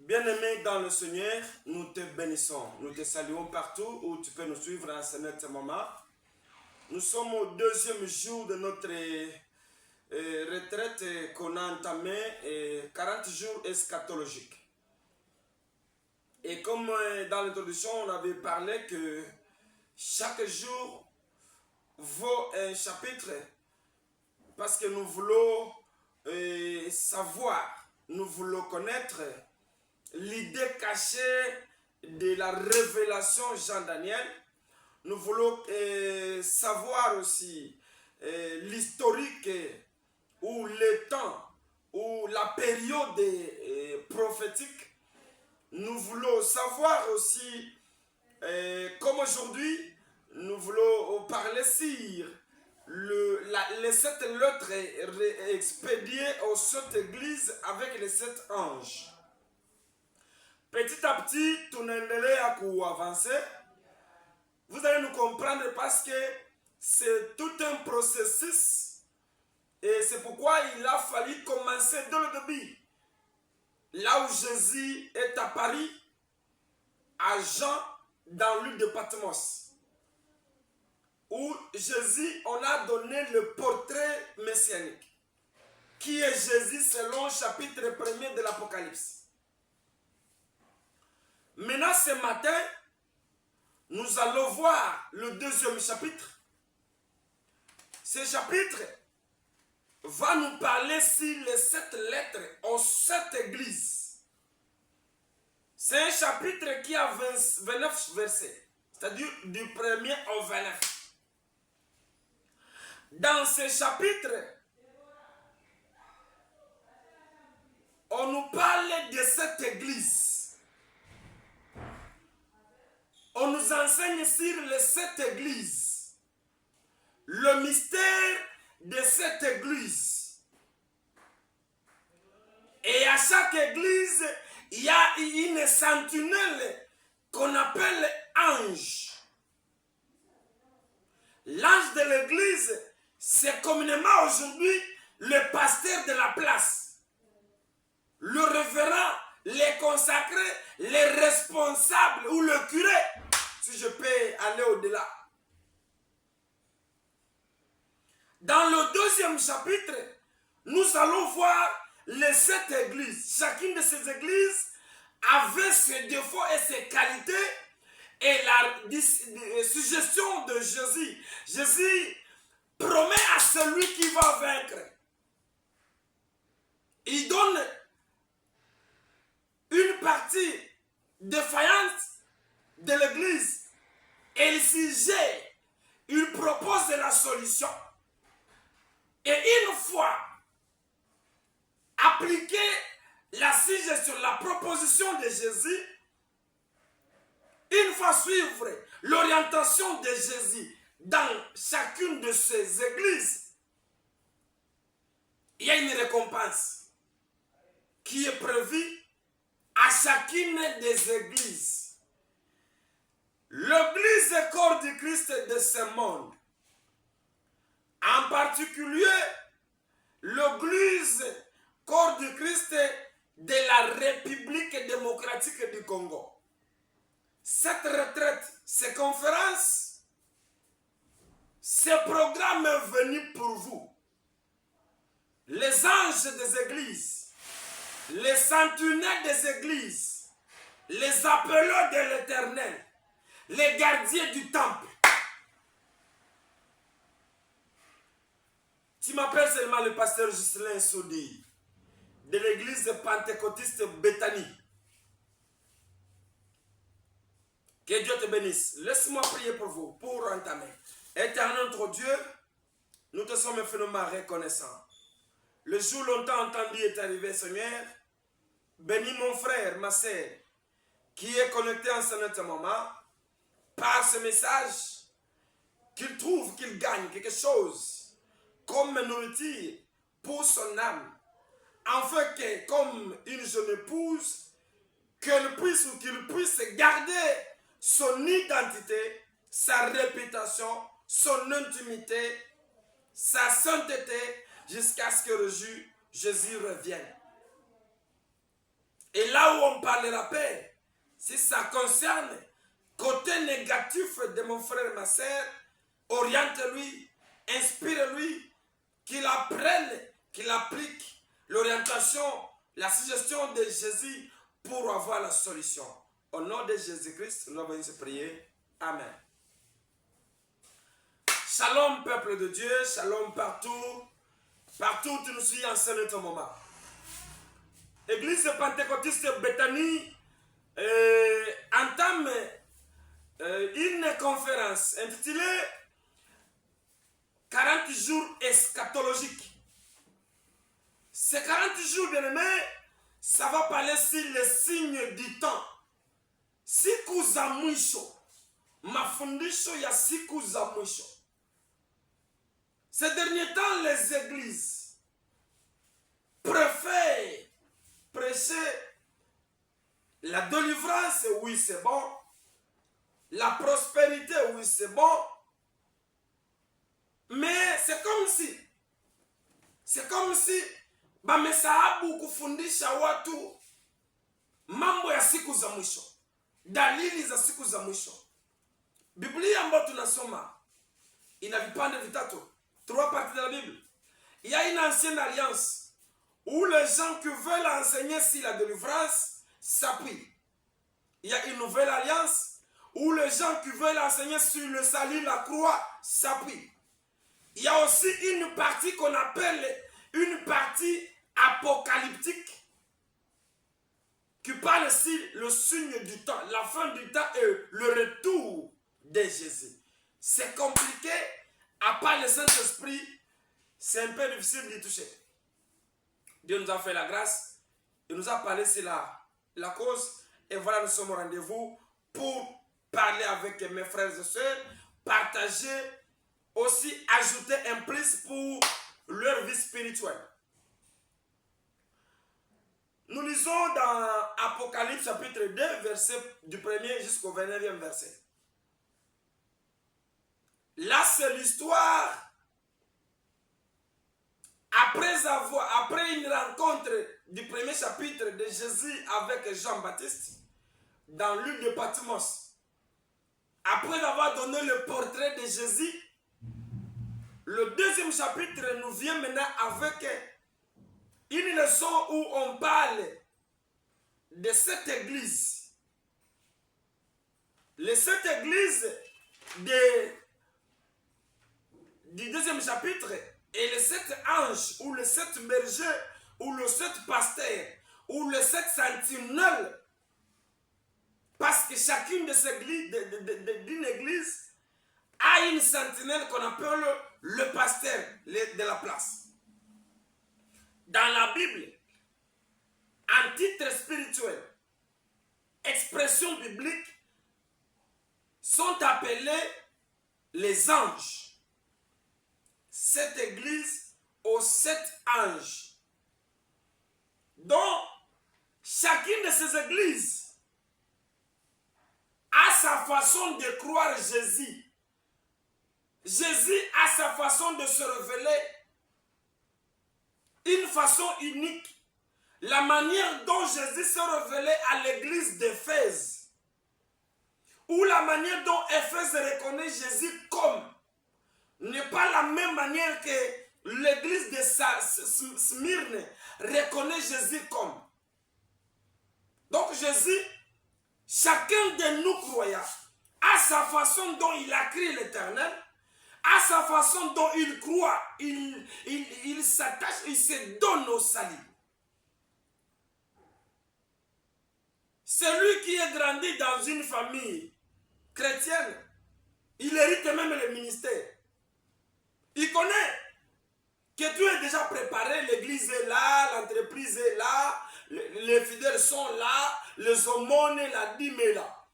Bien-aimé dans le Seigneur, nous te bénissons. Nous te saluons partout où tu peux nous suivre en ce moment. Nous sommes au deuxième jour de notre retraite qu'on a entamée, 40 jours eschatologiques. Et comme dans l'introduction, on avait parlé que chaque jour vaut un chapitre parce que nous voulons savoir, nous voulons connaître l'idée cachée de la révélation Jean-Daniel. Nous voulons savoir aussi l'historique ou le temps ou la période prophétique. Nous voulons savoir aussi, comme aujourd'hui, nous voulons parler sur les 7 lettres expédiées aux 7 églises avec les 7 anges. Petit à petit, tunaendelea avancer. Vous allez nous comprendre parce que c'est tout un processus et c'est pourquoi il a fallu commencer dès le début. Là où Jésus est apparu à Jean dans l'île de Patmos, où Jésus, on a donné le portrait messianique, qui est Jésus selon le chapitre 1er de l'Apocalypse. Maintenant, ce matin, nous allons voir le deuxième chapitre. Ce chapitre va nous parler sur les 7 lettres aux 7 églises. C'est un chapitre qui a 29 versets, c'est-à-dire du 1er au 29. Dans ce chapitre, on nous parle de cette église. On nous enseigne sur les 7 églises. Le mystère de cette église. Et à chaque église, il y a une sentinelle qu'on appelle ange. L'ange de l'église, c'est communément aujourd'hui le pasteur de la place. Le révérend, les consacrés, les responsables ou le curé, si je peux aller au-delà. Dans le deuxième chapitre, nous allons voir les 7 églises. Chacune de ces églises avait ses défauts et ses qualités et la suggestion de Jésus. Jésus promet à celui qui va vaincre. Il donne une partie défaillante de l'église et il suggère, il propose la solution. Et une fois appliqué la suggestion, la proposition de Jésus, une fois suivre l'orientation de Jésus dans chacune de ces églises, il y a une récompense qui est prévue à chacune des églises. L'église est corps du Christ de ce monde. En particulier, l'église corps du Christ de la République démocratique du Congo. Cette retraite, ces conférences, ces programmes sont venus pour vous. Les anges des églises, les sentinelles des églises, les appeleurs de l'Éternel, les gardiens du temple. Tu m'appelles seulement le pasteur Ghislain Soudi de l'église pentecôtiste Bethanie. Que Dieu te bénisse. Laisse-moi prier pour vous, pour entamer. Éternel notre Dieu, nous te sommes infiniment reconnaissants. Le jour longtemps entendu est arrivé, Seigneur. Bénis mon frère, ma sœur, qui est connecté en ce moment, par ce message, qu'il trouve, qu'il gagne quelque chose comme nourriture pour son âme, afin que, comme une jeune épouse, qu'elle puisse ou qu'il puisse garder son identité, sa réputation, son intimité, sa sainteté, jusqu'à ce que le Jésus revienne. Et là où on parlera paix, si ça concerne côté négatif de mon frère et ma soeur, oriente-lui, inspire-lui, qu'il apprenne, qu'il applique l'orientation, la suggestion de Jésus pour avoir la solution. Au nom de Jésus-Christ, nous allons se prier. Amen. Shalom, peuple de Dieu, shalom partout, partout où tu nous suis en ce moment. Église pentecôtiste Bethany entame une conférence intitulée 40 jours eschatologiques. Ces 40 jours, bien-aimés, ça va parler sur les signes du temps. Siku za mwisho. Mafundisho ya siku za mwisho. Ces derniers temps, les églises préfèrent prêcher la délivrance, oui c'est bon. La prospérité, oui c'est bon. Mais c'est comme si bamesahabu kufundisha watu mambo ya siku za mwisho, dalili za siku za mwisho. Biblia ambayo tunasoma ina vipande vitatu, 3 parties de la Bible. Il y a une ancienne alliance où les gens qui veulent enseigner sur la délivrance s'appuient. Il y a une nouvelle alliance où les gens qui veulent enseigner sur le salut, la croix, s'appuient. Il y a aussi une partie qu'on appelle une partie apocalyptique qui parle sur le signe du temps, la fin du temps et le retour de Jésus. C'est compliqué, à part le Saint-Esprit, c'est un peu difficile d'y toucher. Dieu nous a fait la grâce, il nous a parlé sur la cause, et voilà, nous sommes au rendez-vous pour parler avec mes frères et sœurs, partager, aussi ajouter un plus pour leur vie spirituelle. Nous lisons dans Apocalypse chapitre 2, verset du 1er jusqu'au 29e verset. Là, c'est l'histoire après une rencontre du premier chapitre de Jésus avec Jean-Baptiste dans l'île de Patmos. Après avoir donné le portrait de Jésus, le deuxième chapitre nous vient maintenant avec une leçon où on parle de cette église. Cette église du deuxième chapitre et les 7 anges ou les 7 bergers ou les 7 pasteurs ou les 7 sentinelles, parce que chacune de ces églises, d'une église a une sentinelle qu'on appelle le pasteur de la place. Dans la Bible, en titre spirituel, expression biblique, sont appelés les anges. Cette église aux 7 anges. Donc, chacune de ces églises a sa façon de croire Jésus. Jésus a sa façon de se révéler, une façon unique. La manière dont Jésus se révélait à l'église d'Éphèse, ou la manière dont Éphèse reconnaît Jésus comme, n'est pas la même manière que l'église de Smyrne reconnaît Jésus comme. Donc Jésus, chacun de nous croyants, a sa façon dont il a créé l'Éternel, à sa façon dont il croit, il s'attache, il se donne au salut. Celui qui est grandi dans une famille chrétienne, il hérite même le ministère. Il connaît que tout est déjà préparé, l'église est là, l'entreprise est là, les fidèles sont là, les aumônes, la dîme est là.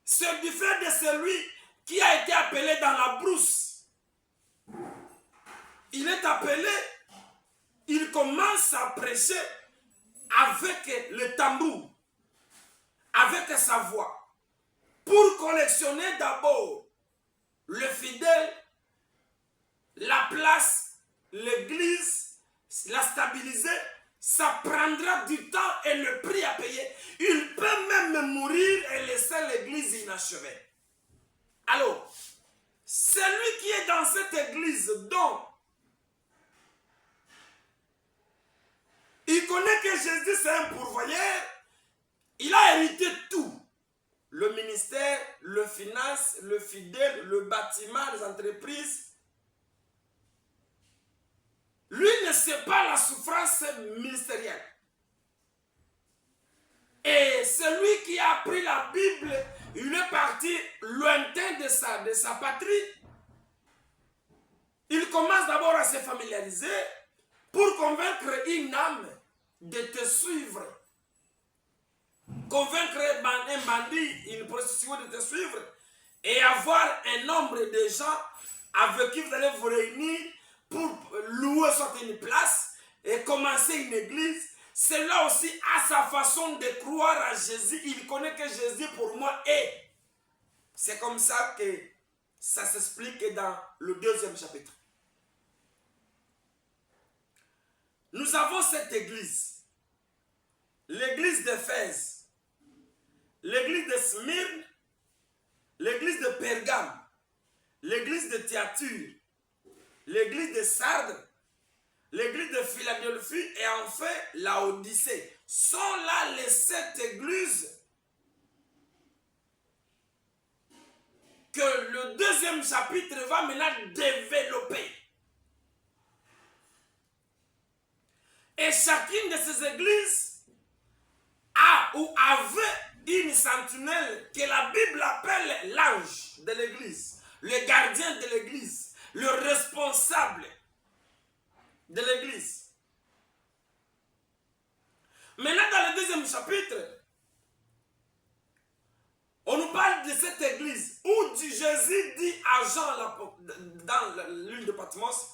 C'est du fait de celui qui a été appelé dans la brousse. Il est appelé, il commence à prêcher avec le tambour, avec sa voix, pour collectionner d'abord le fidèle, la place, l'église, la stabiliser, ça prendra du temps et le prix à payer. Il peut même mourir et laisser l'église inachevée. Alors, celui qui est dans cette église dont il connaît que Jésus c'est un pourvoyeur, il a hérité tout. Le ministère, le finance, le fidèle, le bâtiment, les entreprises. Lui ne sait pas la souffrance ministérielle. Et celui qui a pris la Bible, il est parti lointain de sa patrie. Il commence d'abord à se familiariser pour convaincre une âme de te suivre. Convaincre un bandit, une prostituée de te suivre. Et avoir un nombre de gens avec qui vous allez vous réunir pour louer soit une place et commencer une église. Cela aussi a sa façon de croire à Jésus. Il connaît que Jésus pour moi est. C'est comme ça que ça s'explique dans le 2e chapitre. Nous avons cette église. L'église d'Éphèse. L'église de Smyrne. L'église de Pergame. L'église de Thyatire. L'église de Sardes. L'église de Philadelphie et enfin la Odyssée sont là les 7 églises que le 2e chapitre va maintenant développer. Et chacune de ces églises a ou avait une sentinelle que la Bible appelle l'ange de l'église, le gardien de l'église, le responsable de l'église. Maintenant, dans le 2e chapitre, on nous parle de cette église où Jésus dit à Jean dans l'île de Patmos,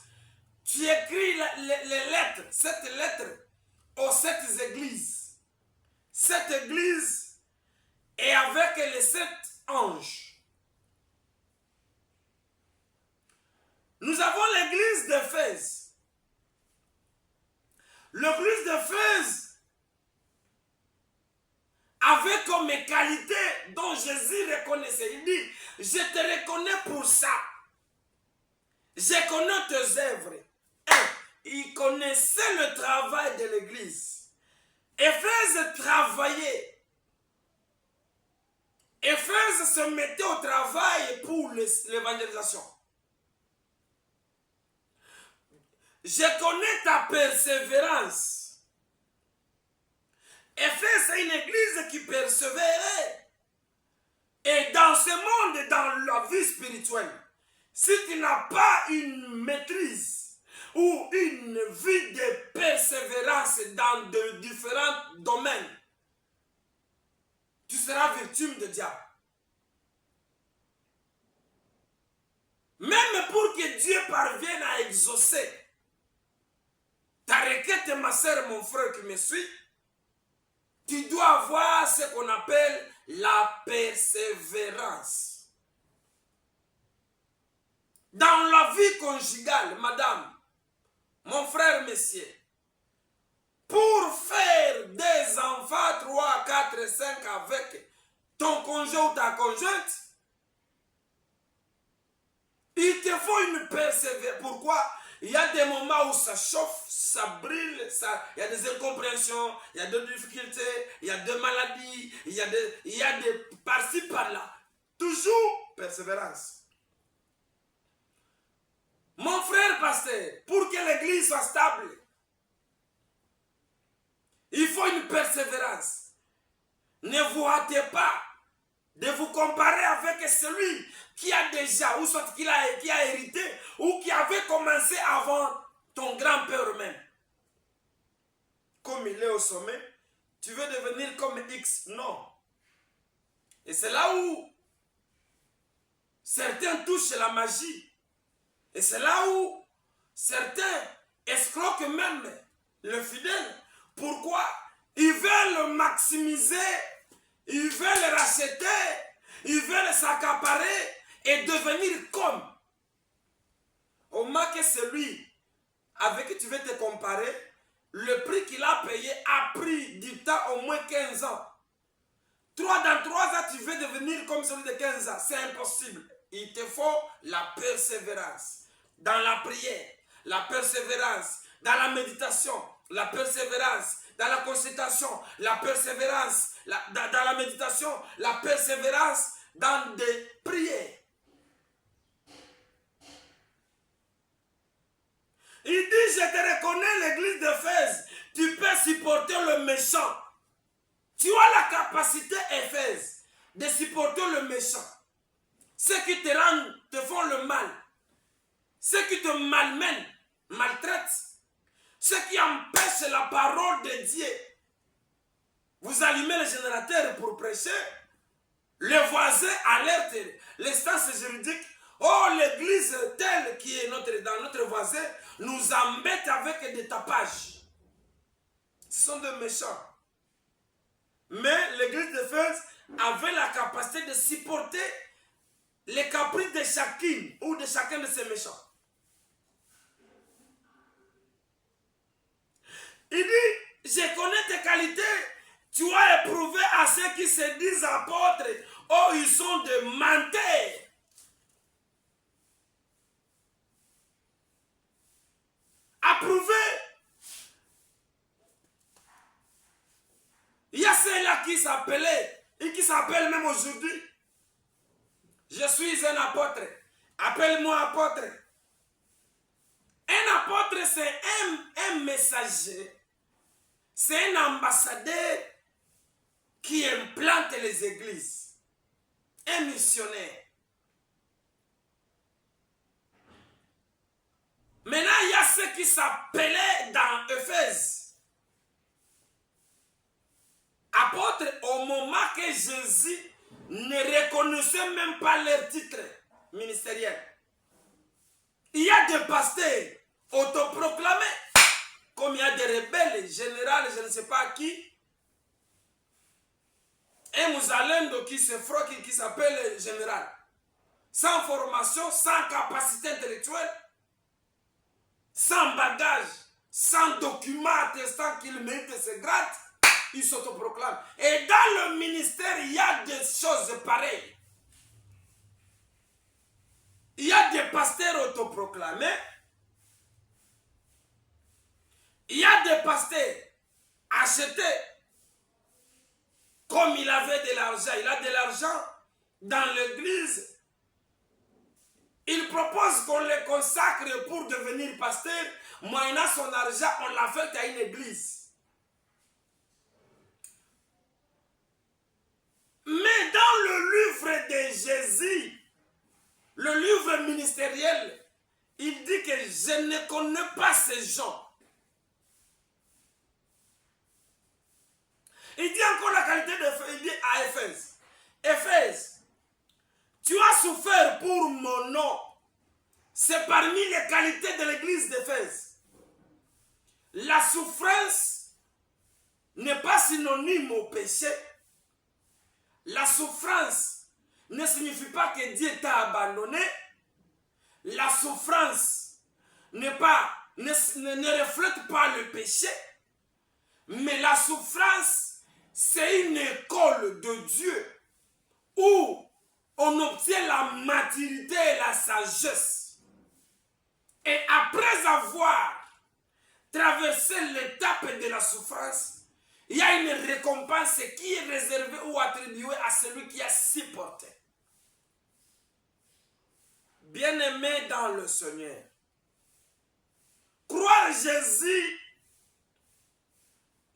tu écris les lettres, cette lettre aux 7 églises. Cette église est avec les 7 anges. Nous avons l'église d'Éphèse. L'église d'Éphèse avait comme qualité dont Jésus reconnaissait. Il dit, je te reconnais pour ça. Je connais tes œuvres. Il connaissait le travail de l'église. Éphèse travaillait. Éphèse se mettait au travail pour l'évangélisation. Je connais ta persévérance. Éphèse, c'est une église qui persévérait. Et dans ce monde, dans la vie spirituelle, si tu n'as pas une maîtrise ou une vie de persévérance dans de différents domaines, tu seras victime de diable. Même pour que Dieu parvienne à exaucer ta requête, ma soeur, mon frère qui me suit, tu dois avoir ce qu'on appelle la persévérance. Dans la vie conjugale, madame, mon frère, messieurs, pour faire des enfants 3, 4, 5 avec ton conjoint ou ta conjointe, il te faut une persévérance. Pourquoi? Il y a des moments où ça chauffe, ça brille, il y a des incompréhensions, il y a des difficultés, il y a des maladies, il y a des par-ci, par-là. Toujours persévérance. Mon frère pasteur, pour que l'église soit stable, il faut une persévérance. Ne vous hâtez pas de vous comparer avec celui qui a déjà, ou soit qui a hérité, ou qui avait commencé avant ton grand-père même. Comme il est au sommet, tu veux devenir comme X? Non. Et c'est là où certains touchent la magie. Et c'est là où certains escroquent même le fidèle. Pourquoi? Ils veulent maximiser, ils veulent racheter, ils veulent s'accaparer et devenir comme. Au moins que celui avec qui tu veux te comparer le prix qu'il a payé a pris du temps au moins 15 ans. Dans 3 ans, tu veux devenir comme celui de 15 ans. C'est impossible. Il te faut la persévérance. Dans la prière, la persévérance. Dans la méditation, la persévérance. Dans la consultation, la persévérance. Dans la méditation, la persévérance. Dans des prières. Il dit, je te reconnais, l'église d'Éphèse. Tu peux supporter le méchant. Tu as la capacité, Éphèse, de supporter le méchant. Ceux qui te font le mal. Ceux qui te malmènent, maltraitent. Ceux qui empêchent la parole de Dieu. Vous allumez le générateur pour prêcher. Les voisins alertent l'instance juridique. Oh, l'église telle qui est dans notre voisin nous embête avec des tapages. Ce sont des méchants. Mais l'église d'Éphèse avait la capacité de supporter les caprices de chacune ou de chacun de ces méchants. Il dit, je connais tes qualités. Tu as éprouvé à ceux qui se disent apôtres. Oh, ils sont des menteurs. Approuvé. Il y a ceux-là qui s'appelaient et qui s'appellent même aujourd'hui. Je suis un apôtre. Appelle-moi apôtre. Un apôtre, c'est un messager. C'est un ambassadeur qui implante les églises. Un missionnaire. Maintenant, il y a ceux qui s'appelaient dans Éphèse apôtres au moment que Jésus ne reconnaissait même pas leur titre ministériel. Il y a des pasteurs autoproclamés, comme il y a des rebelles, généraux, je ne sais pas qui. Un Mousalendo qui se frotte, qui s'appelle général. Sans formation, sans capacité intellectuelle, sans bagage, sans document attestant qu'il mérite ses grades, il s'autoproclame. Et dans le ministère, il y a des choses pareilles. Il y a des pasteurs autoproclamés. Il y a des pasteurs achetés. Comme il avait de l'argent, il a de l'argent dans l'église. Il propose qu'on le consacre pour devenir pasteur. Moyennant son argent, on l'affecte à une église. Mais dans le livre de Jésus, le livre ministériel, il dit que je ne connais pas ces gens. Il dit encore la qualité de... Il dit à Éphèse, Éphèse, tu as souffert pour mon nom. C'est parmi les qualités de l'église d'Éphèse. La souffrance n'est pas synonyme au péché. La souffrance ne signifie pas que Dieu t'a abandonné. La souffrance ne reflète pas le péché. Mais la souffrance, c'est une école de Dieu où on obtient la maturité et la sagesse. Et après avoir traversé l'étape de la souffrance, il y a une récompense qui est réservée ou attribuée à celui qui a supporté. Bien-aimé dans le Seigneur, croire Jésus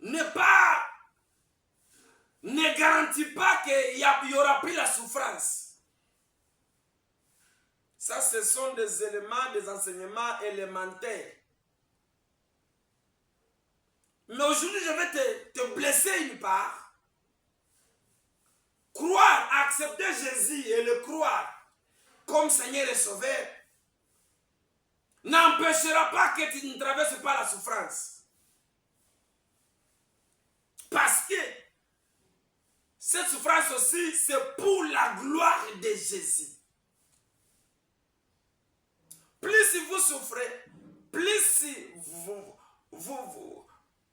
ne garantit pas qu'il y aura plus la souffrance. Ça, ce sont des éléments, des enseignements élémentaires. Mais aujourd'hui, je vais te blesser une part. Croire, accepter Jésus et le croire comme Seigneur et Sauveur n'empêchera pas que tu ne traverses pas la souffrance. Parce que cette souffrance aussi, c'est pour la gloire de Jésus. Plus si vous souffrez, plus si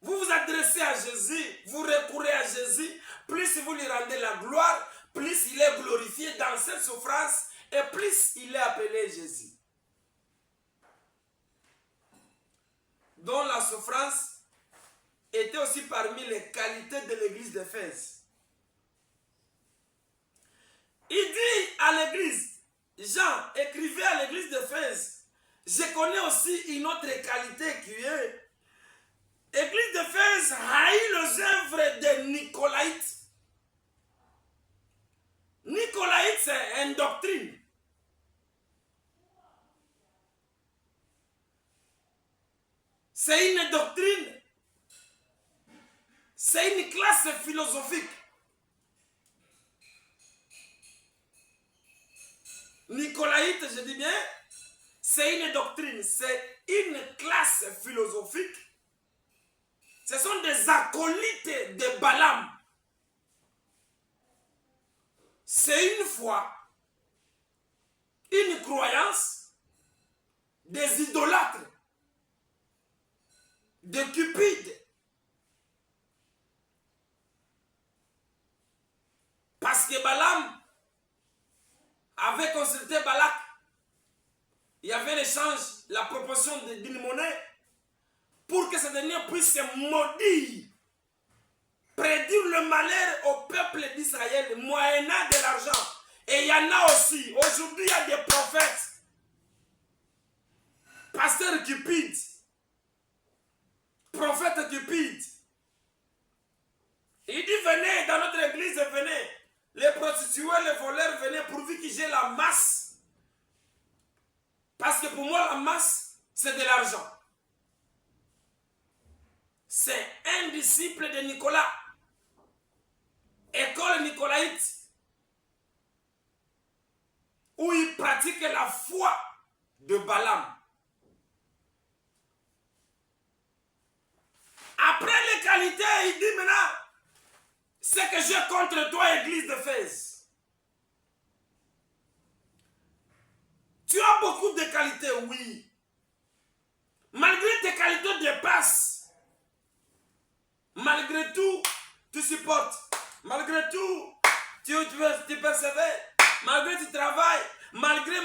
vous vous adressez à Jésus, vous recourez à Jésus, plus vous lui rendez la gloire, plus il est glorifié dans cette souffrance et plus il est appelé Jésus. Dont la souffrance était aussi parmi les qualités de l'église d'Éphèse. Il dit à l'église, Jean écrivait à l'église d'Éphèse, je connais aussi une autre qualité qui est, l'église d'Éphèse haït les œuvres des Nicolaïtes. Nicolaïte, c'est une doctrine. C'est une doctrine. C'est une classe philosophique. Nicolaïte, je dis bien, c'est une doctrine, c'est une classe philosophique. Ce sont des acolytes de Balaam. C'est une foi, une croyance des idolâtres, de Cupide. Parce que Balaam avait consulté Balak. Il y avait l'échange, la proposition d'une monnaie pour que ce dernier puisse se maudire, prédire le malheur au peuple d'Israël moyennant de l'argent. Et il y en a aussi. Aujourd'hui, il y a des prophètes, pasteurs cupides, prophètes cupides. Il dit, venez dans notre église, venez. Les prostituées, les voleurs, venez pourvu que j'ai la masse. Parce que pour moi, la masse, c'est de l'argent. C'est un disciple de Nicolas. École nicolaïte. Où il pratique la foi de Balaam. Après les qualités, il dit maintenant, c'est que j'ai contre toi, église d'Éphèse. Tu as beaucoup de qualités, oui. Malgré tes qualités dépassent. Malgré tout, tu supportes. Malgré tout, tu persévères. Malgré tu travailles. Malgré.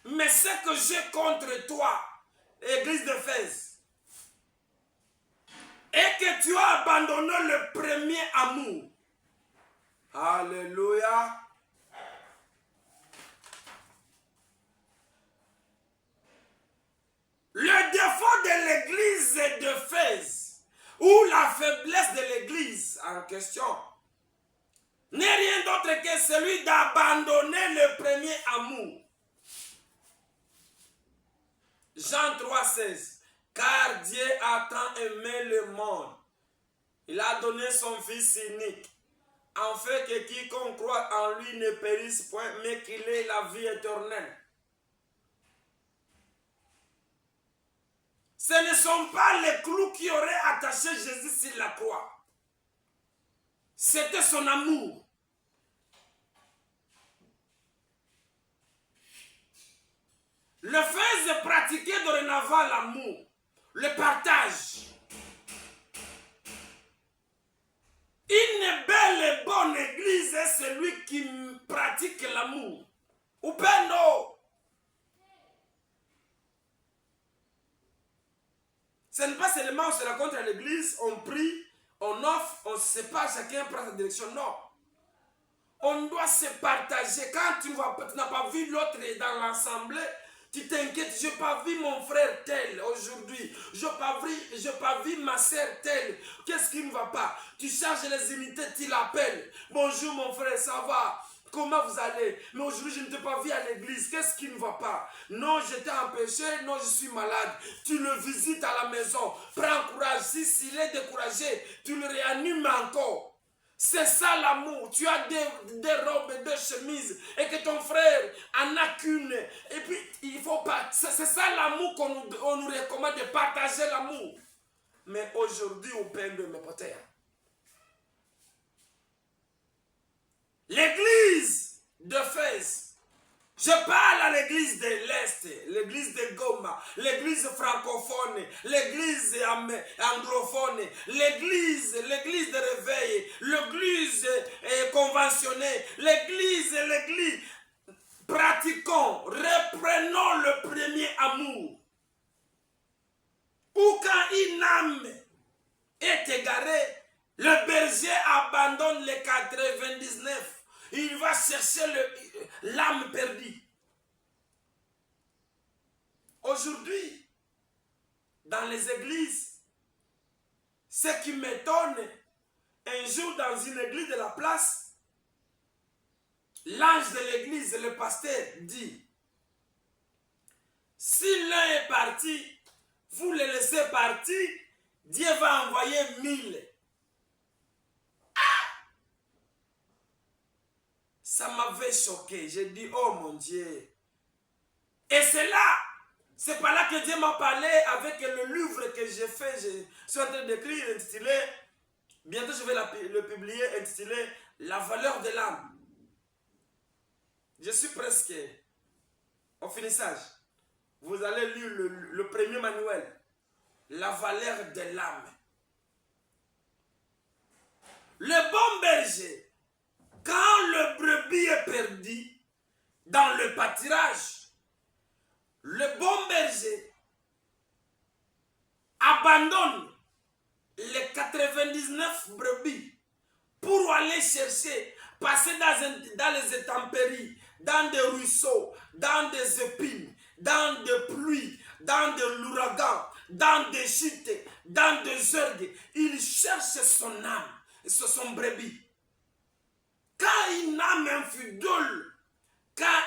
Mais ce que j'ai contre toi, église d'Éphèse, et que tu as abandonné le premier amour. Alléluia. Le défaut de l'église d'Éphèse, ou la faiblesse de l'église en question, n'est rien d'autre que celui d'abandonner le premier amour. Jean 3,16. Car Dieu a tant aimé le monde, il a donné son Fils unique, afin que quiconque croit en lui ne périsse point, mais qu'il ait la vie éternelle. Ce ne sont pas les clous qui auraient attaché Jésus sur la croix. C'était son amour. Le fait de pratiquer dorénavant l'amour, le partage. Une belle et bonne église est celui qui pratique l'amour. Upendo. Ce n'est pas seulement on se rencontre à l'église, on prie, on offre, on se sépare, chacun prend sa direction. Non. On doit se partager. Quand tu n'as pas vu l'autre dans l'assemblée, tu t'inquiètes, je n'ai pas vu mon frère tel aujourd'hui. Je n'ai pas vu ma soeur telle. Qu'est-ce qui ne va pas? Tu charges les unités, tu l'appelles. Bonjour mon frère, ça va? Comment vous allez? Mais aujourd'hui, je ne t'ai pas vu à l'église. Qu'est-ce qui ne va pas? Non, j'étais empêché. Non, je suis malade. Tu le visites à la maison. Prends courage. S'il est découragé, tu le réanimes encore. C'est ça l'amour. Tu as des robes et des chemises et que ton frère en a qu'une. Et puis, il faut pas. C'est ça l'amour qu'on nous recommande de partager l'amour. Mais aujourd'hui, on peine de mes potes. L'église d'Éphèse. Je parle à l'église de l'Est, l'église de Goma, l'église francophone, l'église anglophone, l'église de réveil, l'église conventionnée, l'église, pratiquons, reprenons le premier amour. Ou quand une âme est égarée, le berger abandonne les 99. Il va chercher l'âme perdue. Aujourd'hui, dans les églises, ce qui m'étonne, un jour dans une église de la place, l'ange de l'église, le pasteur, dit, si l'un est parti, vous le laissez partir, Dieu va envoyer 1000. Ça m'avait choqué. J'ai dit, oh mon Dieu. Et c'est là, c'est par là que Dieu m'a parlé avec le livre que j'ai fait. Je suis en train d'écrire, intitulé, bientôt je vais le publier, intitulé La valeur de l'âme. Je suis presque au finissage. Vous allez lire le premier manuel. La valeur de l'âme. Le bon berger, quand le brebis est perdu dans le pâturage, le bon berger abandonne les 99 brebis pour aller chercher, passer dans les intempéries, dans des ruisseaux, dans des épines, dans des pluies, dans de l'ouragan, dans des chutes, dans des orgues. Il cherche son âme, son brebis. Quand une âme infidèle, quand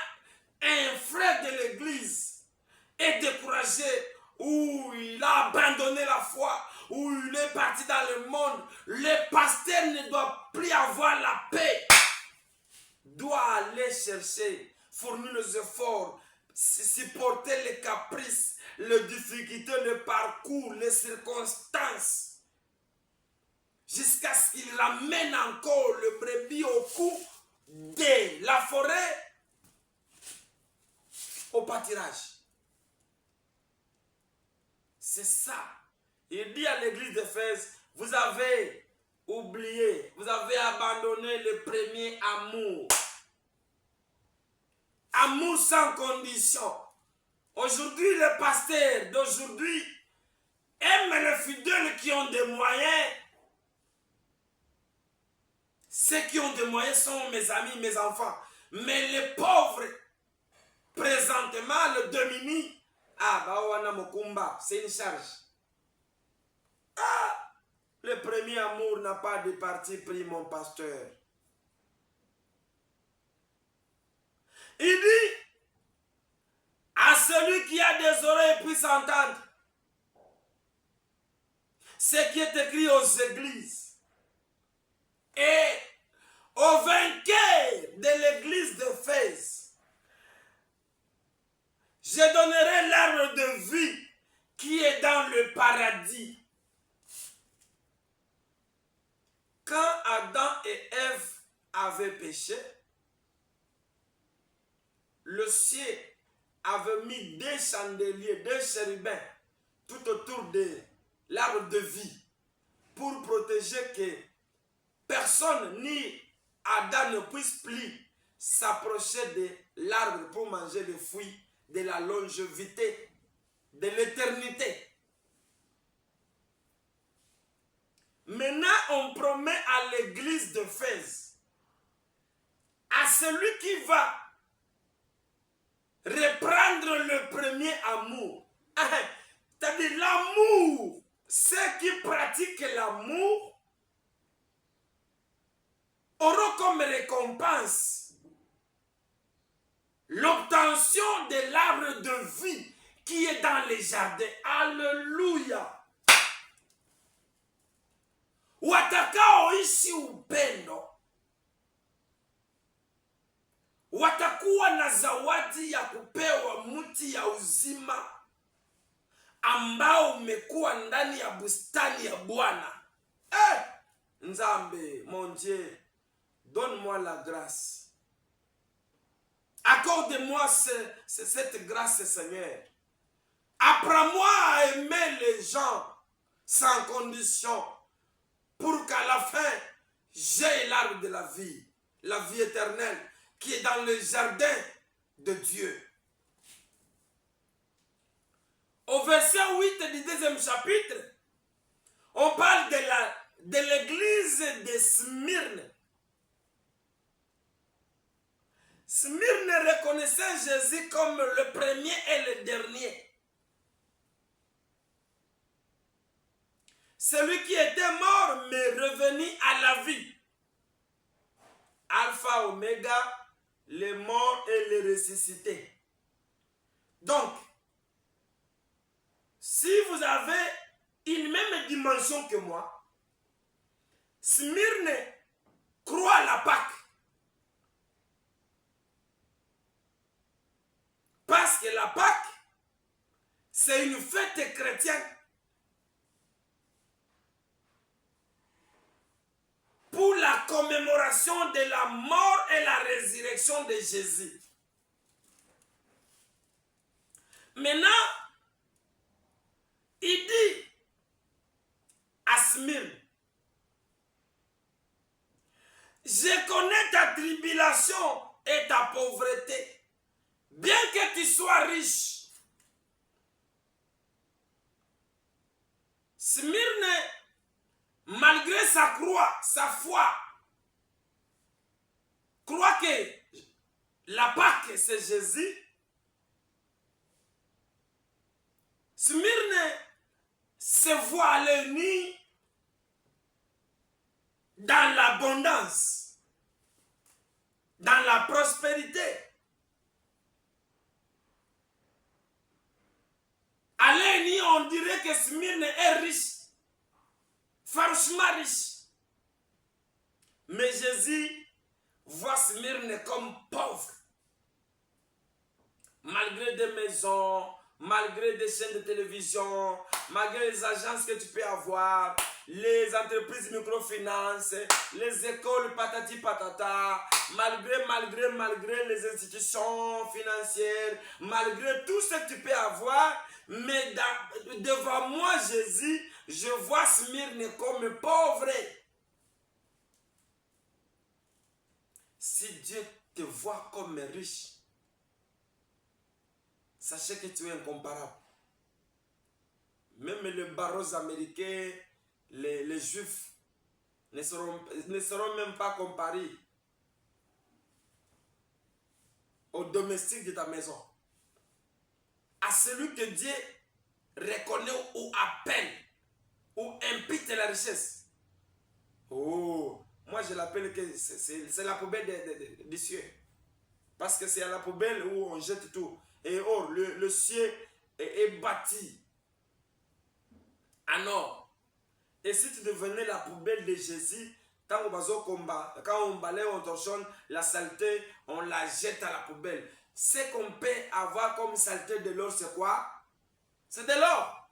un frère de l'église est découragé, ou il a abandonné la foi, ou il est parti dans le monde, le pasteur ne doit plus avoir la paix. Doit aller chercher, fournir les efforts, supporter les caprices, les difficultés, le parcours, les circonstances, jusqu'à ce qu'il ramène encore le brebis au cou de la forêt au pâturage. C'est ça. Il dit à l'église d'Éphèse, vous avez oublié, vous avez abandonné le premier amour. Amour sans condition. Aujourd'hui, les pasteurs d'aujourd'hui aiment les fidèles qui ont des moyens. Ceux qui ont des moyens sont mes amis, mes enfants. Mais les pauvres, présentement, le domini, c'est une charge. Le premier amour n'a pas de parti pris, mon pasteur. Il dit, à celui qui a des oreilles puisse entendre ce qui est écrit aux églises. Et au vainqueur de l'église d'Éphèse, je donnerai l'arbre de vie qui est dans le paradis. Quand Adam et Ève avaient péché, le ciel avait mis 2 chandeliers, 2 chérubins tout autour de l'arbre de vie pour protéger que personne ni Adam ne puisse plus s'approcher de l'arbre pour manger les fruits de la longévité, de l'éternité. Maintenant, on promet à l'église d'Éphèse, à celui qui va reprendre le premier amour. C'est-à-dire l'amour. Ceux qui pratiquent l'amour auront comme récompense l'obtention de l'arbre de vie qui est dans les jardins. Alléluia. Watakaoishi upendo watakuwa na zawadi ya kupewa mti ya uzima ambao umekuwa ndani ya bustani ya Bwana. Nzambe, mon Dieu, donne-moi la grâce. Accorde-moi cette grâce, Seigneur. Apprends-moi à aimer les gens sans condition, pour qu'à la fin, j'ai l'arbre de la vie éternelle, qui est dans le jardin de Dieu. Au verset 8 du deuxième chapitre, on parle de l'église de Smyrne. Smyrne reconnaissait Jésus comme le premier et le dernier. Celui qui était mort mais revenu à la vie. Alpha, Oméga, les morts et les ressuscités. Donc, si vous avez une même dimension que moi, Smyrne croit à la Pâque. Parce que la Pâque, c'est une fête chrétienne. Pour la commémoration de la mort et la résurrection de Jésus. Maintenant, il dit à Smyrne, je connais ta tribulation et ta pauvreté. Bien que tu sois riche, Smyrne, malgré sa croix, sa foi, croit que la Pâque, c'est Jésus. Smyrne se voit aller ni dans l'abondance, dans la prospérité. Allez, on dirait que Smyrne est riche, franchement riche. Mais Jésus voit Smyrne comme pauvre. Malgré des maisons, malgré des chaînes de télévision, malgré les agences que tu peux avoir, les entreprises microfinance, les écoles patati patata, malgré les institutions financières, malgré tout ce que tu peux avoir, mais devant moi, Jésus, je vois Smyrne comme pauvre. Si Dieu te voit comme riche, sachez que tu es incomparable. Même les barreaux américains, les juifs, ne seront même pas comparés aux domestiques de ta maison. À celui que Dieu reconnaît ou appelle, ou impute la richesse. Oh, moi je l'appelle que c'est la poubelle des cieux. Parce que c'est à la poubelle où on jette tout. Et or, le ciel est bâti en or. Et si tu devenais la poubelle de Jésus, quand on balaye, on torchonne la saleté, on la jette à la poubelle. Ce qu'on peut avoir comme saleté de l'or, c'est quoi? C'est de l'or.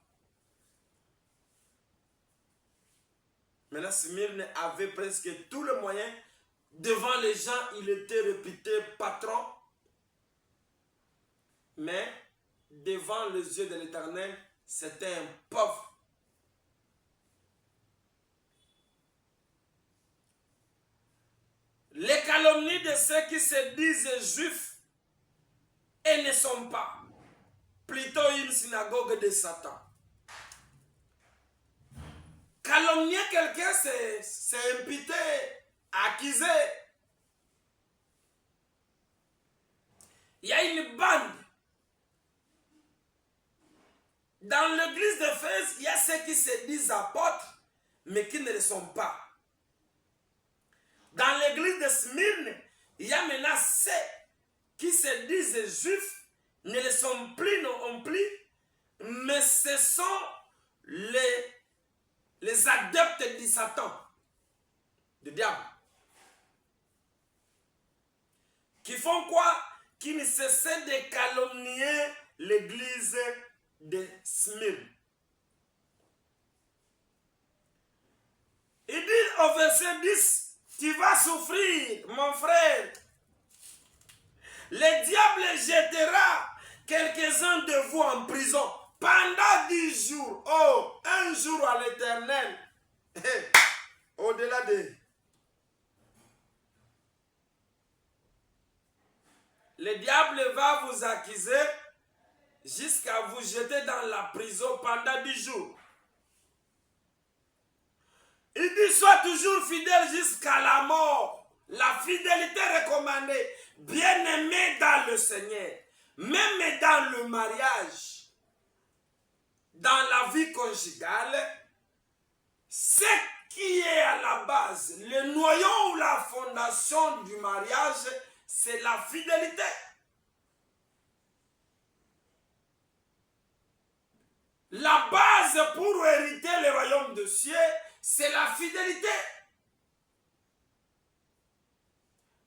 Maintenant, Smyrne avait presque tous les moyens. Devant les gens, il était réputé patron. Mais devant les yeux de l'Éternel, c'était un pauvre. Les calomnies de ceux qui se disent juifs et ne sont pas. Plutôt une synagogue de Satan. Calomnier quelqu'un, c'est imputer, accuser. Il y a une bande. Dans l'église d'Éphèse, il y a ceux qui se disent apôtres, mais qui ne le sont pas. Dans l'église de Smyrne, il y a maintenant ceux qui se disent juifs, ne le sont plus non plus, mais ce sont les adeptes du Satan, du diable. Qui font quoi? Qui ne cessent de calomnier l'église de Smyrne. Il dit au verset 10, tu vas souffrir, mon frère. le diable jettera quelques-uns de vous en prison pendant 10 jours. Oh, un jour à l'Éternel. Au-delà de... Le diable va vous accuser jusqu'à vous jeter dans la prison pendant 10 jours. Il dit, sois toujours fidèle jusqu'à la mort. La fidélité recommandée. Bien-aimé dans le Seigneur. Même dans le mariage. Dans la vie conjugale. Ce qui est à la base, le noyau ou la fondation du mariage, c'est la fidélité. La base pour hériter le royaume de cieux, c'est la fidélité.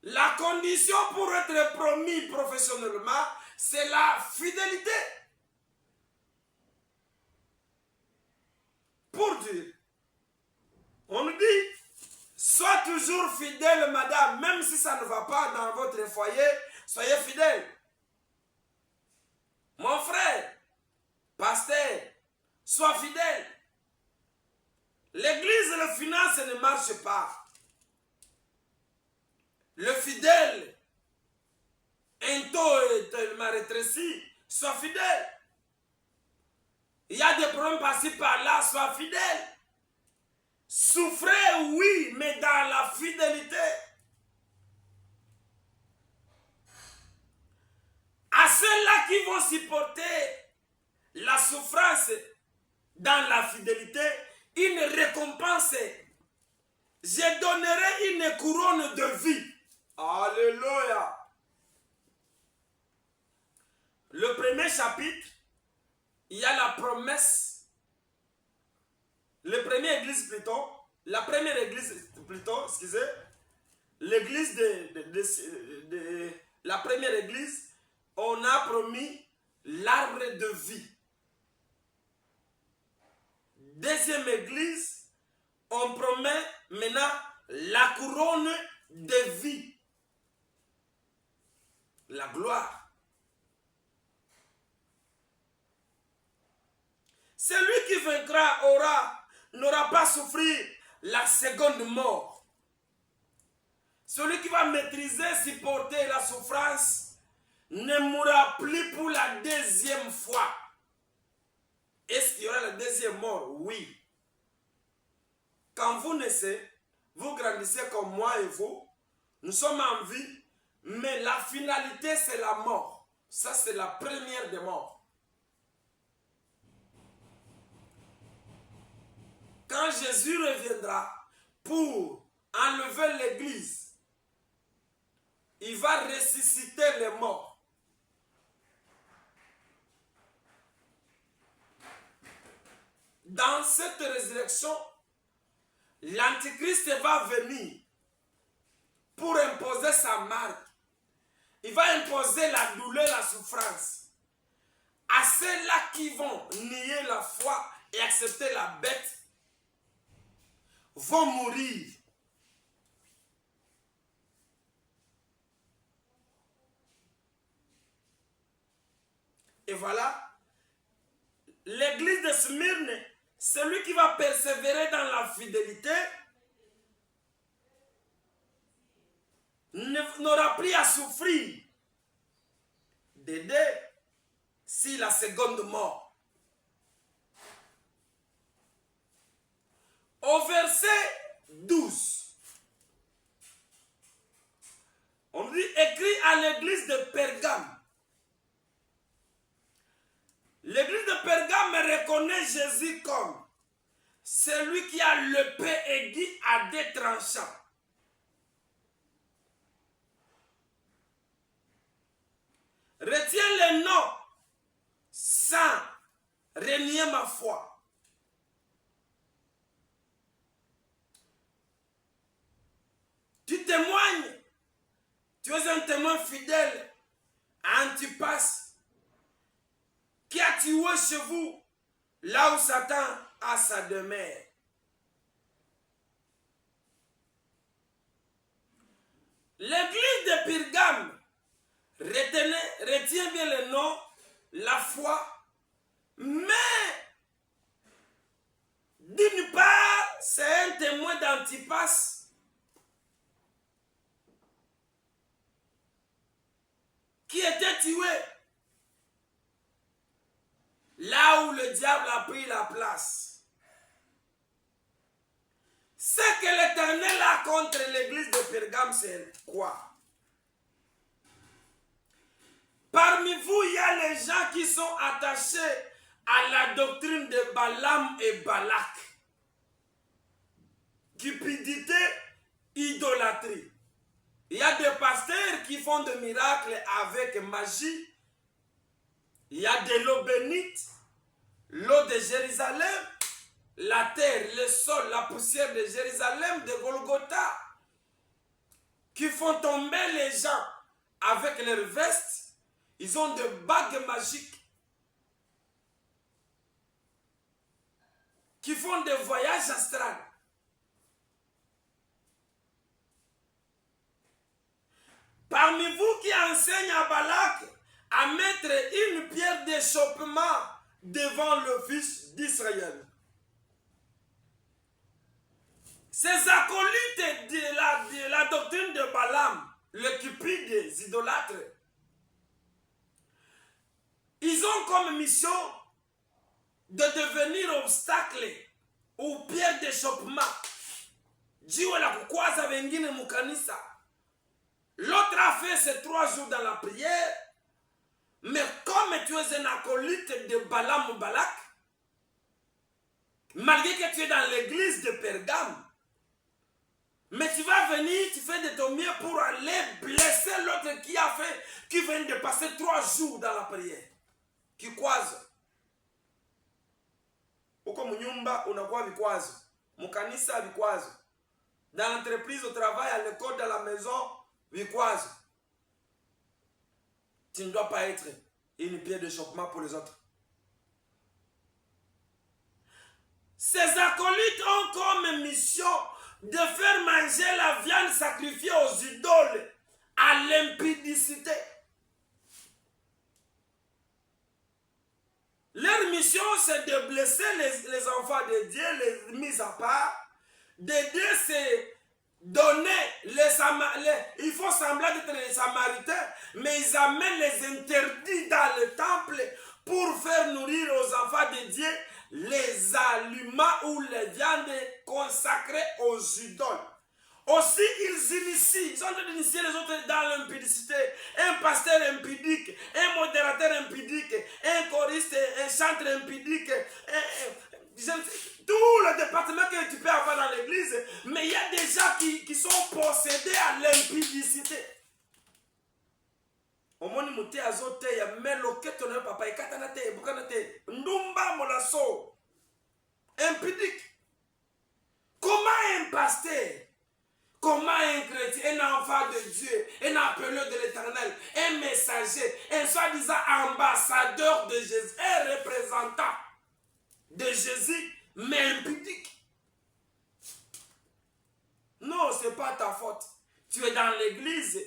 La condition pour être promis professionnellement, c'est la fidélité. Pour dire, on nous dit, sois toujours fidèle, madame, même si ça ne va pas dans votre foyer, soyez fidèle. Mon frère, pasteur, sois fidèle. L'église, le finance ne marche pas. Le fidèle, un taux est tellement rétréci, sois fidèle. Il y a des problèmes par-ci par-là, sois fidèle. Souffrez, oui, mais dans la fidélité. À ceux-là qui vont supporter la souffrance dans la fidélité, une récompense. Je donnerai une couronne de vie. Alléluia. Le premier chapitre, il y a la promesse. La première église plutôt, excusez, l'église de la première église, on a promis l'arbre de vie. Deuxième église, on promet maintenant la couronne de vie. La gloire. Celui qui vaincra n'aura pas souffert la seconde mort. Celui qui va maîtriser, supporter la souffrance, ne mourra plus pour la deuxième fois. Est-ce qu'il y aura la deuxième mort? Oui. Quand vous naissez, vous grandissez comme moi et vous, nous sommes en vie, mais la finalité c'est la mort. Ça c'est la première des morts. Quand Jésus reviendra pour enlever l'église, il va ressusciter les morts. Dans cette résurrection, l'Antichrist va venir pour imposer sa marque. Il va imposer la douleur, la souffrance. À ceux-là qui vont nier la foi et accepter la bête, vont mourir. Et voilà, l'église de Smyrne, celui qui va persévérer dans la fidélité, n'aura plus à souffrir d'aider si la seconde mort. Au verset 12, on dit écrit à l'église de Pergame. L'église de Pergame reconnaît Jésus comme celui qui a l'épée aiguë à deux tranchants. Retiens les noms sans renier ma foi. Tu témoignes. Tu es un témoin fidèle à Antipas qui a tué chez vous là où Satan a sa demeure. L'église de Pergame retiens bien le nom, la foi, mais d'une part, c'est un témoin d'Antipas qui était tué là où le diable a pris la place. Ce que l'Éternel a contre l'église de Pergame, c'est quoi? Parmi vous, il y a les gens qui sont attachés à la doctrine de Balaam et Balak. Cupidité, idolâtrie. Il y a des pasteurs qui font des miracles avec magie. Il y a de l'eau bénite, l'eau de Jérusalem, la terre, le sol, la poussière de Jérusalem, de Golgotha, qui font tomber les gens avec leurs vestes. Ils ont des bagues magiques qui font des voyages astrales. Parmi vous qui enseignent à Balak à mettre une pierre d'achoppement devant le fils d'Israël. Ces acolytes de la doctrine de Balaam, le cupide des idolâtres, ils ont comme mission de devenir obstacle ou pierre d'achoppement. Jiwe la kukwaza wengine mukanisa. L'autre a fait ses 3 jours dans la prière, mais comme tu es un acolyte de Balaam ou Balak, malgré que tu es dans l'église de Pergame, mais tu vas venir, tu fais de ton mieux pour aller blesser l'autre qui vient de passer 3 jours dans la prière. Qui kwazo. Uko mnyumba unakuwa vikwazo. Mukanisa vikwazo. Dans l'entreprise, au travail, à l'école, dans la maison, vikwazo. Tu ne dois pas être une pierre d'achoppement pour les autres. Ces acolytes ont comme mission de faire manger la viande sacrifiée aux idoles à l'impudicité. Leur mission, c'est de blesser les enfants de Dieu, les mis à part, d'aider se donner il faut sembler d'être les Samaritains, mais ils amènent les interdits dans le temple pour faire nourrir aux enfants de Dieu les aliments ou les viandes consacrées aux idoles. Aussi, ils sont en train d'initier les autres dans l'impudicité. Un pasteur impudique, un modérateur impudique, un choriste, un chanteur impudique, tout le département que tu peux avoir dans l'église, mais il y a des gens qui sont possédés à l'impudicité. Omoni muté azote ya meloketo na papa ikatana te bukana te ndumba molaso impudique. Comment un pasteur, comment un chrétien, un enfant de Dieu, un appelé de l'Éternel, un messager, un soi-disant ambassadeur de Jésus, un représentant de Jésus, mais impudique? Non, ce n'est pas ta faute. Tu es dans l'église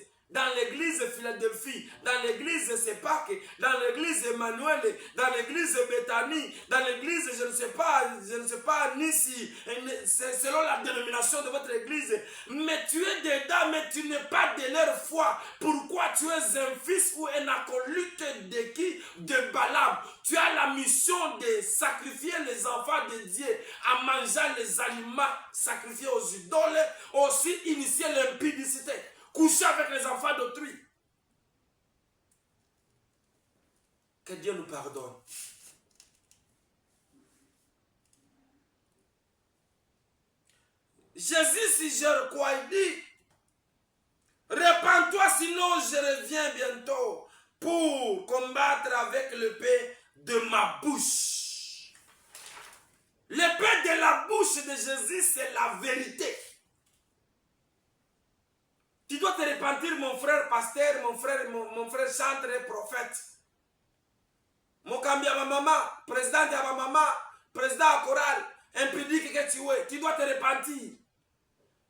Philadelphie, dans l'église Sepak, dans l'église Emmanuel, dans l'église Bethany, dans l'église, je ne sais pas, Nissi, selon la dénomination de votre église, mais tu es dedans, mais tu n'es pas de leur foi. Pourquoi tu es un fils ou un acolyte de qui? De Balaam. Tu as la mission de sacrifier les enfants de Dieu à manger les aliments sacrifiés aux idoles, aussi initier l'impudicité. Coucher avec les enfants d'autrui. Que Dieu nous pardonne. Jésus suggère quoi? Il dit, répands-toi sinon je reviens bientôt pour combattre avec l'épée de ma bouche. L'épée de la bouche de Jésus, c'est la vérité. Tu dois te repentir, mon frère pasteur, mon frère chantre et prophète. Mon cambia ma maman, président de ma maman, président à chorale, impudique que tu es. Tu dois te repentir.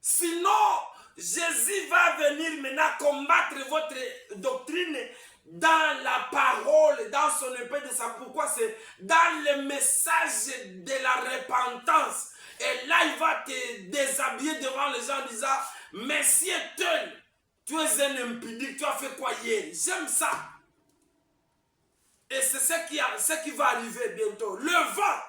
Sinon, Jésus va venir maintenant combattre votre doctrine dans la parole, dans son épée de sa. Pourquoi? C'est dans le message de la repentance. Et là, il va te déshabiller devant les gens en disant, Messie tel, tu es un impudique, tu as fait quoi hier? J'aime ça. Et c'est ce qui va arriver bientôt. Le vent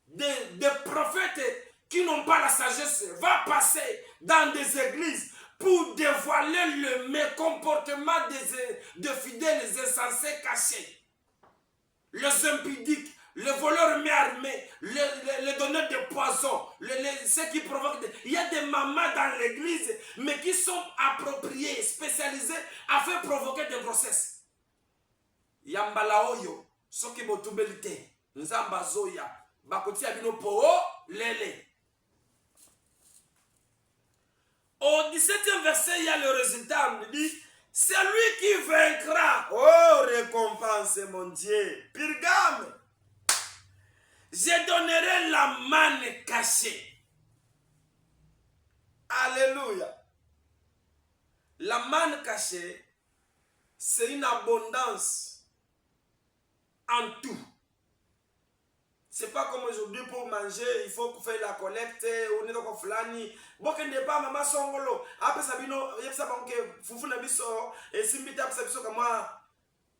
des prophètes qui n'ont pas la sagesse va passer dans des églises pour dévoiler le mécomportement des fidèles insensés cachés. Les impudiques, les voleurs armés, les donneurs de poison, ceux qui provoquent. Il y a des mamans dans l'église, mais qui sont appropriées, spécialisées à faire provoquer des grossesses. Yambala oyo, soki botubelite, nzamba zoya, bakoti abino po lele. Au 17e verset, il y a le résultat. On dit, c'est lui qui vaincra. Oh, récompense, mon Dieu. Pirgame. Je donnerai la manne cachée. Alléluia. La manne cachée, c'est une abondance en tout. C'est pas comme aujourd'hui pour manger, il faut faire la collecte, on est dans le flani. Bon, que n'est pas maman songolo. Après ça, bino, il y a ça que foufou na biso, et simbita après ça biso comme moi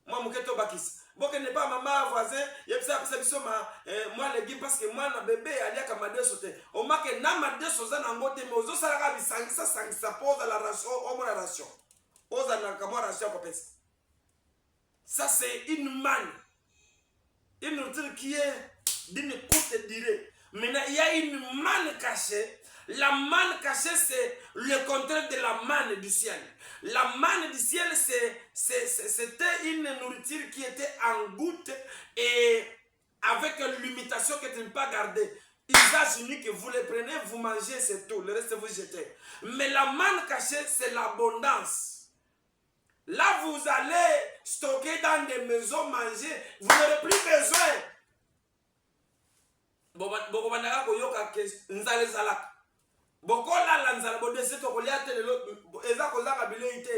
mouketo bakis. Bon, que n'est pas maman voisin, il y a ça après ça biso moi les gars parce que moi na bébé alia kamade sote. O ma que na made soza na ngote mais ozo salaka bisangisa pose la ration, au moins la ration. Oza na kamo ration kopes. Ça c'est une manne. Une nourriture qui est d'une courte durée. Maintenant, il y a une manne cachée. La manne cachée, c'est le contraire de la manne du ciel. La manne du ciel, c'était une nourriture qui était en goutte et avec une limitation que tu ne peux pas garder. Usage unique, vous les prenez, vous mangez, c'est tout. Le reste, vous jetez. Mais la manne cachée, c'est l'abondance. Là, vous allez stocker dans des maisons, manger. Vous n'aurez plus besoin.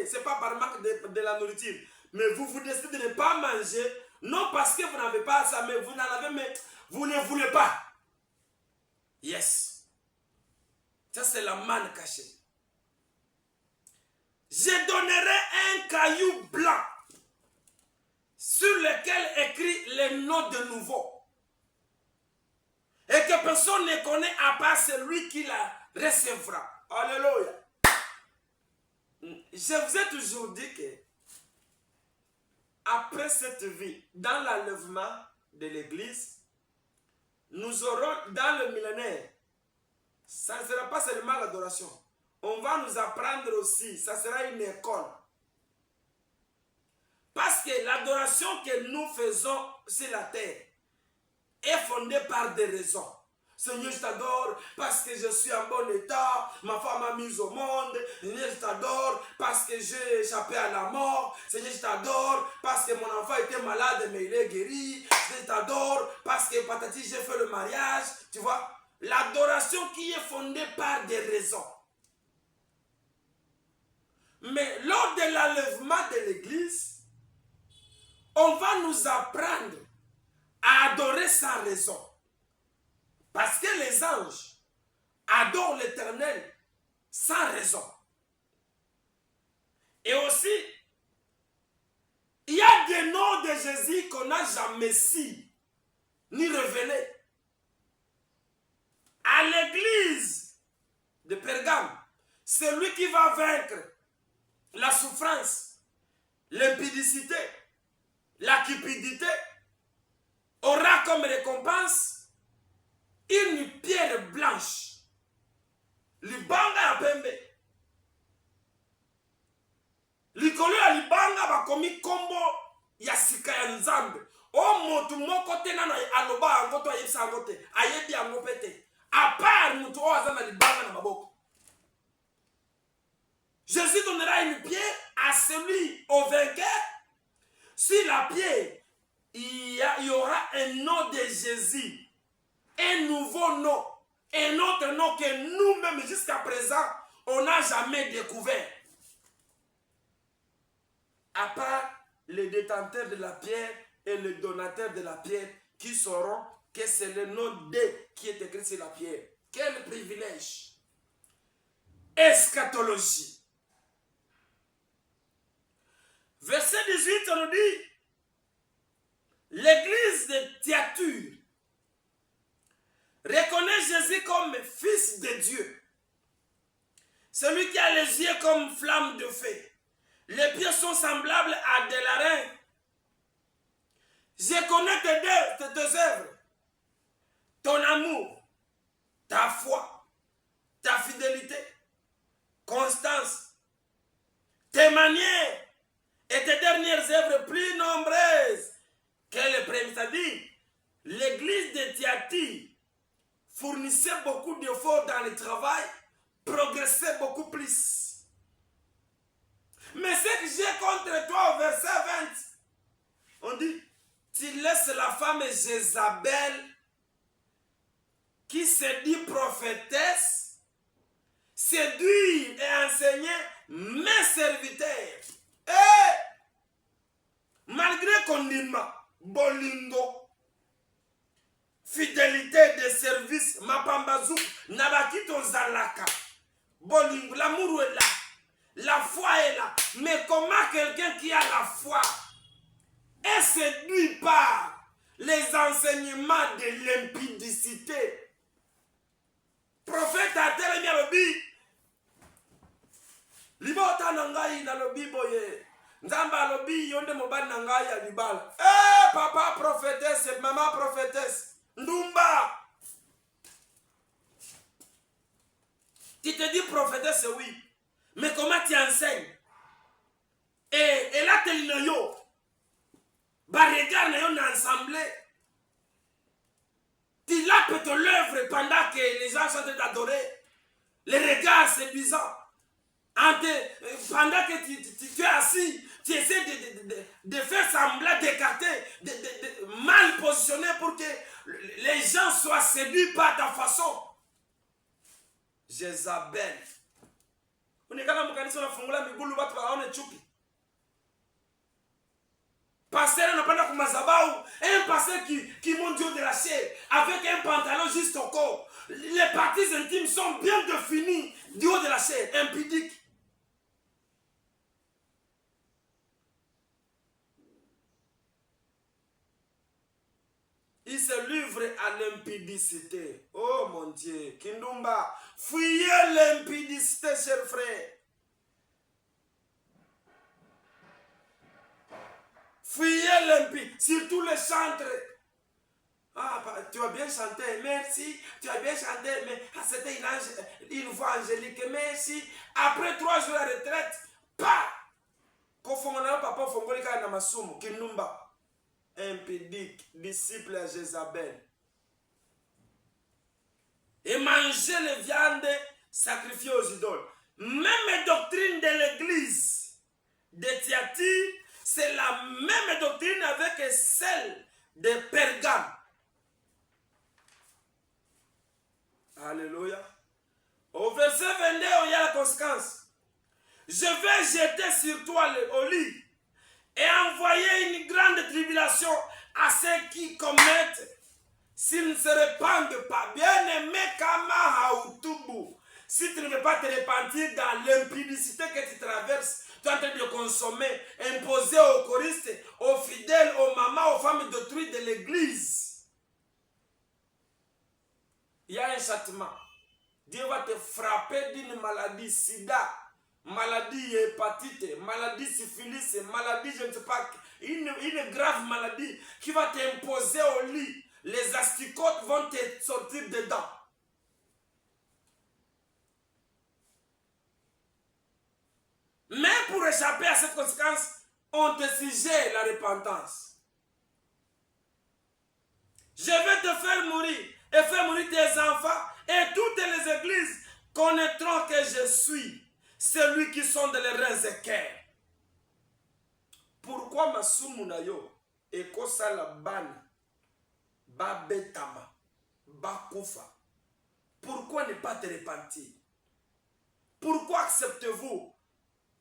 C'est pas par manque de la nourriture. Mais vous décidez de ne pas manger. Non parce que vous n'avez pas ça, mais vous n'en avez, mais vous ne voulez pas. Yes. Ça, c'est la manne cachée. Je donnerai un caillou blanc sur lequel écrit les noms de nouveau. Et que personne ne connaît à part celui qui la recevra. Alléluia. Je vous ai toujours dit que après cette vie, dans l'enlèvement de l'église, nous aurons dans le millénaire, ça ne sera pas seulement l'adoration. On va nous apprendre aussi, ça sera une école. Parce que l'adoration que nous faisons sur la terre est fondée par des raisons. Seigneur, je t'adore parce que je suis en bon état, ma femme m'a mise au monde. Seigneur, je t'adore parce que j'ai échappé à la mort. Seigneur, je t'adore parce que mon enfant était malade mais il est guéri. Je t'adore parce que patati, j'ai fait le mariage. Tu vois, l'adoration qui est fondée par des raisons. Mais lors de l'enlèvement de l'église, on va nous apprendre à adorer sans raison. Parce que les anges adorent l'Éternel sans raison. Et aussi, il y a des noms de Jésus qu'on n'a jamais su ni révélés. À l'église de Pergame, celui qui va vaincre la souffrance, l'impudicité, la cupidité, aura comme récompense une pierre blanche. Libanga ya pembe. Likolo ya libanga bakomi kombo ya sika ya nzambe. O motu moko te nano aloba yango to ayebisa yango te. Ayebi yango pete. A part mutu o aza na libanga na maboko. Jésus donnera une pierre à celui au vainqueur. Sur la pierre, il y aura un nom de Jésus. Un nouveau nom. Un autre nom que nous-mêmes, jusqu'à présent, on n'a jamais découvert. À part les détenteurs de la pierre et les donateurs de la pierre qui sauront que c'est le nom d'eux qui est écrit sur la pierre. Quel privilège! Eschatologie. Verset 18, on nous dit, l'église de Thyatire reconnaît Jésus comme fils de Dieu. Celui qui a les yeux comme flamme de feu. Les pieds sont semblables à des larins. Je connais tes deux œuvres, ton amour, ta foi, ta fidélité, constance, tes manières et tes dernières œuvres plus nombreuses que les premières. C'est-à-dire, l'église de Thyatire fournissait beaucoup d'efforts dans le travail, progressait beaucoup plus. Mais ce que j'ai contre toi au verset 20, on dit, tu laisses la femme Jézabel qui se dit prophétesse séduire et enseigner mes serviteurs. Et malgré qu'on dit bolingo, fidélité de service, mapambazou, nabakito zalaka, bolingo, l'amour est là. La foi est là. Mais comment quelqu'un qui a la foi est séduit par les enseignements de l'impudicité? Prophète a tel lobi. Libota nangai na lobi boye. Nzamba lobi yonde mobali nangai ya libala. Eh papa prophétesse, maman prophétesse. Ndumba. Tu te dis prophétesse, oui. Mais comment tu enseignes? Et là, tu es yo. Bah, regarde, on est ensemble. Tu lapes ton œuvre pendant que les gens sont en train d'adorer. Les regards séduisants. Pendant que tu es assis, tu essaies de faire semblant d'écarter, de mal positionner pour que les gens soient séduits par ta façon. Jézabel. Pasteur n'a pas kumazabau, un pasteur qui monte Dieu de la chair avec un pantalon juste au corps. Les parties intimes sont bien définies du haut de la chair, impudique. Il se livre à l'impudicité. Oh mon Dieu, Kindumba, fuyez l'impudicité, chers frères. Fuyez l'impudicité, surtout les chantres. Ah, tu as bien chanté, merci. Tu as bien chanté, mais c'était une voix angélique, merci. Après 3 jours de retraite, pas. Kofongona papa fongolika na masumu, Kindumba. Impudique, disciple à Jézabel. Et manger les viandes sacrifiées aux idoles. Même doctrine de l'église de Thyatire, c'est la même doctrine avec celle de Pergame. Alléluia. Au verset 22, il y a la conséquence. Je vais jeter sur toi au lit et envoyer une grande tribulation à ceux qui commettent, s'ils ne se répandent pas. Bien-aimé Kama Haoutoubou, si tu ne veux pas te repentir dans l'impudicité que tu traverses, tu es en train de consommer, imposer aux choristes, aux fidèles, aux mamans, aux femmes d'autrui de l'église, il y a un châtiment. Dieu va te frapper d'une maladie sida, maladie hépatite, maladie syphilis, maladie, je ne sais pas, une grave maladie qui va t'imposer au lit. Les asticotes vont te sortir dedans. Mais pour échapper à cette conséquence, on te suggère la repentance. Je vais te faire mourir et faire mourir tes enfants, et toutes les églises connaîtront que je suis celui qui sonde les reins et cœurs. Pourquoi ma soumunayo et kosa la ban ba betama ba kufa? Pourquoi ne pas te repentir? Pourquoi acceptez-vous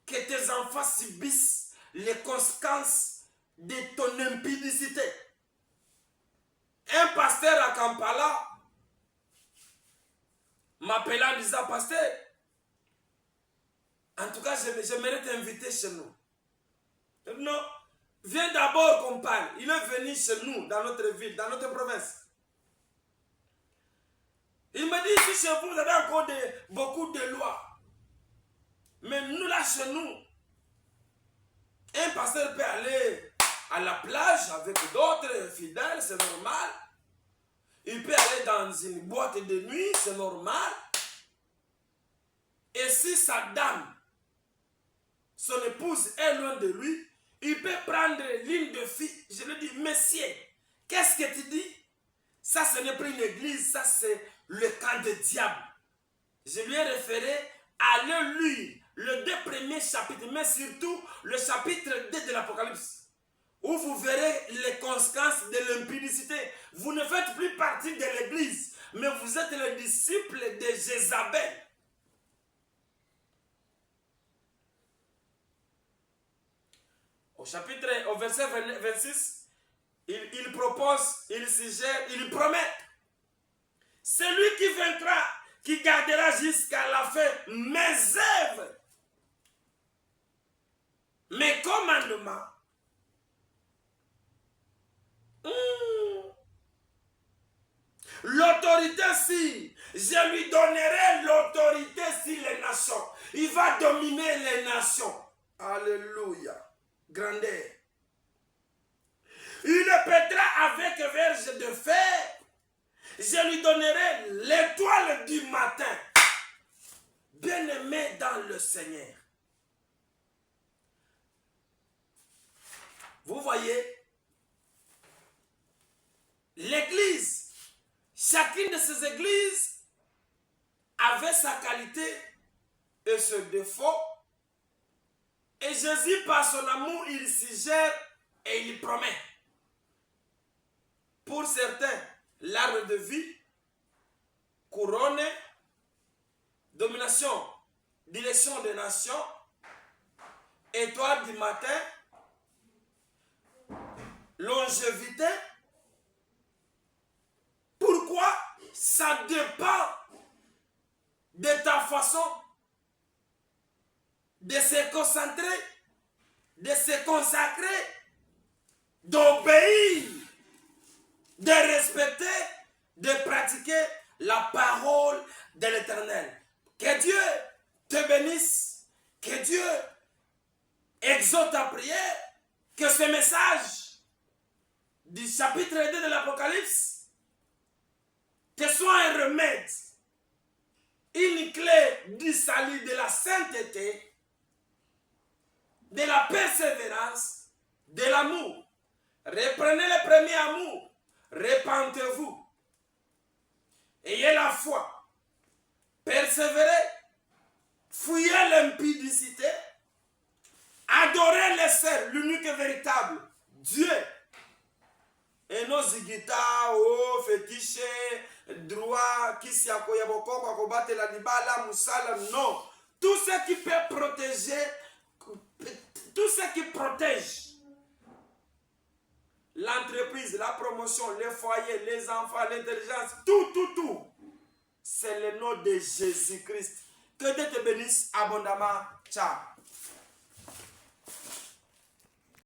que tes enfants subissent les conséquences de ton impudicité. Un pasteur à Kampala m'appelant en disant, pasteur, en tout cas, j'aimerais t'inviter chez nous. Non, viens d'abord qu'on parle. Il est venu chez nous, dans notre ville, dans notre province. Il me dit, si chez vous, vous avez encore beaucoup de lois. Mais nous, là, chez nous, un pasteur peut aller à la plage avec d'autres fidèles, c'est normal. Il peut aller dans une boîte de nuit, c'est normal. Et si sa dame, son épouse est loin de lui, il peut prendre l'une de filles. Je lui dis, monsieur, qu'est-ce que tu dis? Ça, ce n'est pas une église, ça, c'est le camp de diable. Je lui ai référé à lui, le 2 premiers chapitres, mais surtout le chapitre 2 de l'Apocalypse, où vous verrez les conséquences de l'impudicité. Vous ne faites plus partie de l'église, mais vous êtes les disciples de Jézabel. Au verset 26, il propose, il suggère, il promet. Celui qui vaincra, qui gardera jusqu'à la fin mes œuvres, mes commandements. L'autorité, si je lui donnerai l'autorité sur les nations, il va dominer les nations. Alléluia. Grandeur. Il le pètera avec verge de fer. Je lui donnerai l'étoile du matin. Bien-aimé dans le Seigneur. Vous voyez, l'église, chacune de ces églises avait sa qualité et ses défauts. Et Jésus, par son amour, il suggère et il promet. Pour certains, l'arbre de vie, couronne, domination, direction des nations, étoile du matin, longévité. Pourquoi? Ça dépend de ta façon de se concentrer, de se consacrer, d'obéir, de respecter, de pratiquer la parole de l'Éternel. Que Dieu te bénisse, que Dieu exauce ta prière, que ce message du chapitre 2 de l'Apocalypse te soit un remède, une clé du salut, de la sainteté, de la persévérance, de l'amour. Reprenez le premier amour, repentez-vous, ayez la foi, persévérez, fuyez l'impudicité, adorez le seul, l'unique et véritable Dieu. Et nos zigita, oh, fétiche, droit, kisi akoyaboko, akobate la dibala, musala, non. Tout ce qui peut protéger, tout ce qui protège l'entreprise, la promotion, les foyers, les enfants, l'intelligence, tout, c'est le nom de Jésus-Christ. Que Dieu te bénisse abondamment. Ciao.